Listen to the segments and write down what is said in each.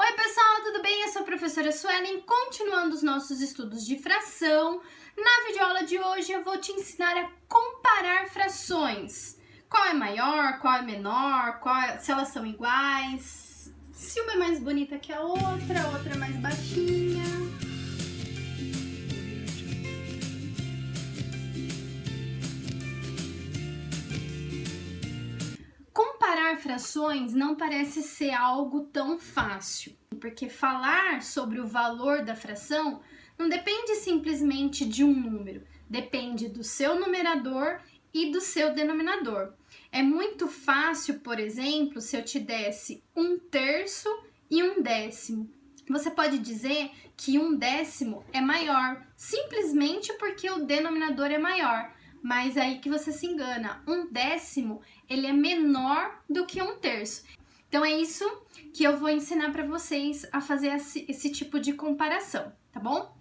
Oi pessoal, tudo bem? Eu sou a professora Suelen, continuando os nossos estudos de fração. Na videoaula de hoje eu vou te ensinar a comparar frações. Qual é maior, qual é menor, se elas são iguais, se uma é mais bonita que a outra é mais baixinha. Comparar frações não parece ser algo tão fácil, porque falar sobre o valor da fração não depende simplesmente de um número, depende do seu numerador e do seu denominador. É muito fácil, por exemplo, se eu te desse 1/3 e 1/10. Você pode dizer que 1/10 é maior, simplesmente porque o denominador é maior. Mas aí que você se engana, 1/10 ele é menor do que 1/3. Então é isso que eu vou ensinar para vocês a fazer esse tipo de comparação, tá bom?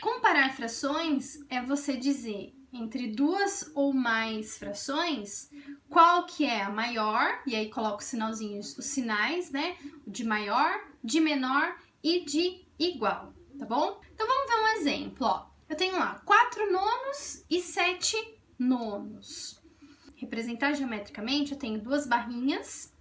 Comparar frações é você dizer entre duas ou mais frações qual que é a maior, e aí coloca os sinalzinhos, os sinais, né? De maior, de menor e de igual, tá bom? Então vamos ver um exemplo, ó. Eu tenho lá 4 nonos e 7 nonos. Representar geometricamente, eu tenho duas barrinhas,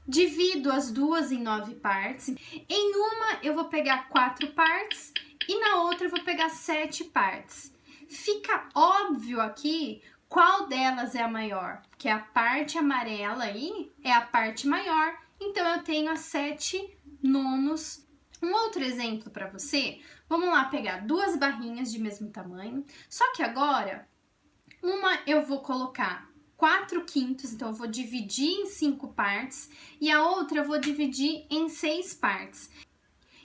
divido as duas em 9 partes. Em uma eu vou pegar 4 partes e na outra eu vou pegar 7 partes. Fica óbvio aqui qual delas é a maior, que a parte amarela aí é a parte maior, então eu tenho as 7 nonos. Um outro exemplo para você, vamos lá pegar duas barrinhas de mesmo tamanho, só que agora, uma eu vou colocar 4/5, então eu vou dividir em 5 partes, e a outra eu vou dividir em 6 partes.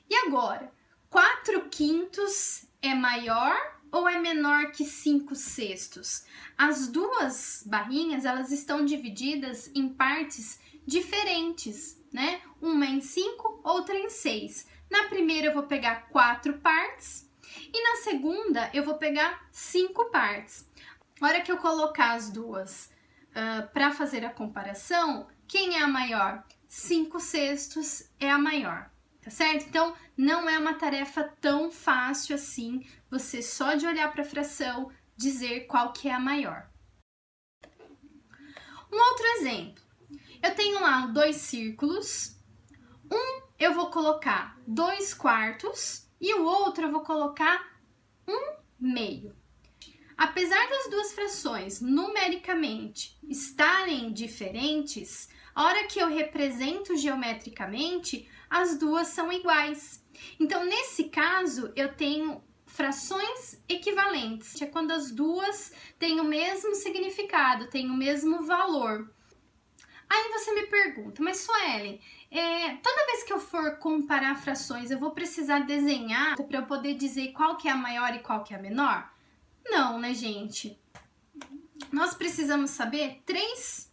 E agora, 4/5 é maior ou é menor que 5/6? As duas barrinhas, elas estão divididas em partes diferentes, né? Uma em 5, outra em 6. Na primeira eu vou pegar 4 partes e na segunda eu vou pegar 5 partes. Na hora que eu colocar as duas para fazer a comparação, quem é a maior? 5/6 é a maior, tá certo? Então, não é uma tarefa tão fácil assim, você só de olhar para a fração dizer qual que é a maior. Um outro exemplo, eu tenho lá 2 círculos, eu vou colocar 2/4 e o outro eu vou colocar 1/2. Apesar das duas frações numericamente estarem diferentes, a hora que eu represento geometricamente, as duas são iguais. Então, nesse caso, eu tenho frações equivalentes. É quando as duas têm o mesmo significado, têm o mesmo valor. Aí você me pergunta, mas Suelen, toda vez que eu for comparar frações, eu vou precisar desenhar para eu poder dizer qual que é a maior e qual que é a menor? Não, né, gente? Nós precisamos saber 3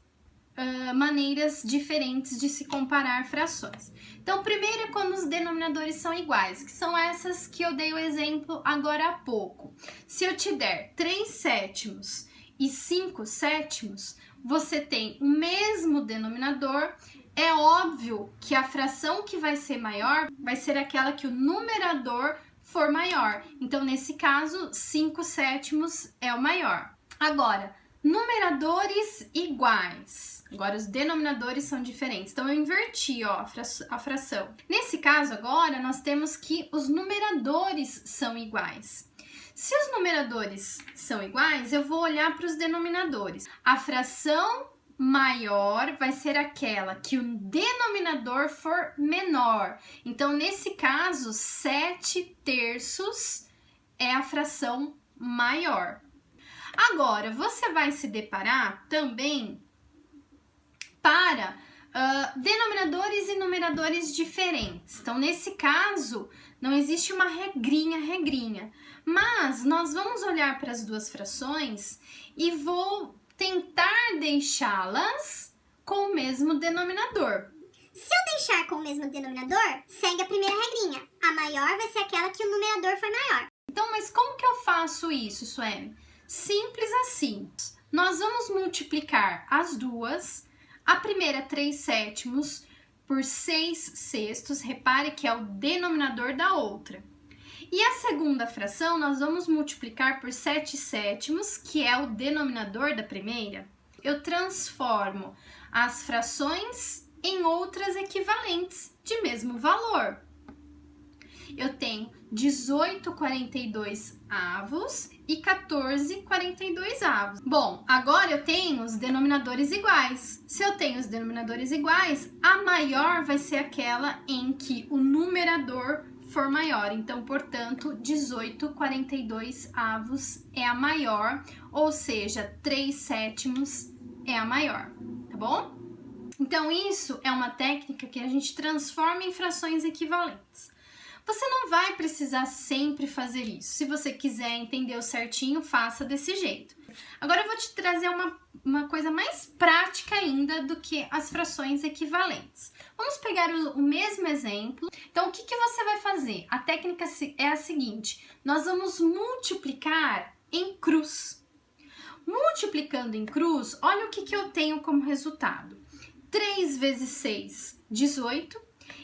maneiras diferentes de se comparar frações. Então, primeiro é quando os denominadores são iguais, que são essas que eu dei o exemplo agora há pouco. Se eu te der 3/7 e 5/7, você tem o mesmo denominador. É óbvio que a fração que vai ser maior vai ser aquela que o numerador for maior. Então, nesse caso, 5/7 é o maior. Agora, numeradores iguais. Agora, os denominadores são diferentes. Então, eu inverti, ó, a fração. Nesse caso, agora, nós temos que os numeradores são iguais. Se os numeradores são iguais, eu vou olhar para os denominadores. A fração maior vai ser aquela que o denominador for menor. Então, nesse caso, 7/3 é a fração maior. Agora, você vai se deparar também para denominadores e numeradores diferentes. Então, nesse caso, não existe uma regrinha. Mas nós vamos olhar para as duas frações e vou tentar deixá-las com o mesmo denominador. Se eu deixar com o mesmo denominador, segue a primeira regrinha. A maior vai ser aquela que o numerador for maior. Então, mas como que eu faço isso, Suelen? Simples assim. Nós vamos multiplicar as duas. A primeira 3/7 por 6/6, repare que é o denominador da outra. E a segunda fração nós vamos multiplicar por 7/7, que é o denominador da primeira. Eu transformo as frações em outras equivalentes de mesmo valor. Eu tenho 18/42 e 14/42. Bom, agora eu tenho os denominadores iguais. Se eu tenho os denominadores iguais, a maior vai ser aquela em que o numerador for maior. Então, portanto, 18/42 é a maior, ou seja, 3/7 é a maior, tá bom? Então, isso é uma técnica que a gente transforma em frações equivalentes. Você não vai precisar sempre fazer isso. Se você quiser entender o certinho, faça desse jeito. Agora eu vou te trazer uma coisa mais prática ainda do que as frações equivalentes. Vamos pegar o mesmo exemplo. Então, o que você vai fazer? A técnica é a seguinte: nós vamos multiplicar em cruz. Multiplicando em cruz, olha o que eu tenho como resultado. 3 vezes 6, 18,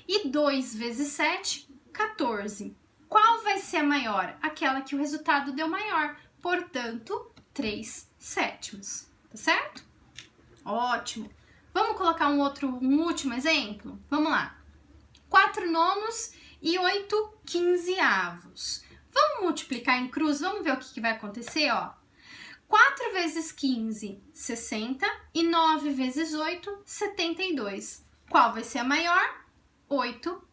e 2 vezes 7, 14. Qual vai ser a maior? Aquela que o resultado deu maior, portanto, 3/7, tá certo? Ótimo! Vamos colocar um último exemplo? Vamos lá. 4/9 e 8/15. Vamos multiplicar em cruz, vamos ver o que vai acontecer, ó. 4 vezes 15, 60, e 9 vezes 8, 72. Qual vai ser a maior? 8/15.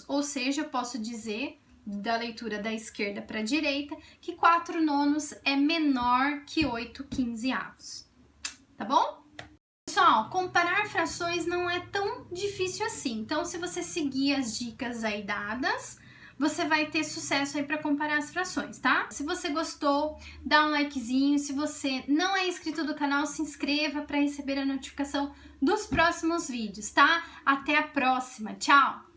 Ou seja, eu posso dizer, da leitura da esquerda para a direita, que 4/9 é menor que 8/15. Tá bom? Pessoal, comparar frações não é tão difícil assim. Então, se você seguir as dicas aí dadas, você vai ter sucesso aí para comparar as frações, tá? Se você gostou, dá um likezinho. Se você não é inscrito do canal, se inscreva para receber a notificação dos próximos vídeos, tá? Até a próxima. Tchau!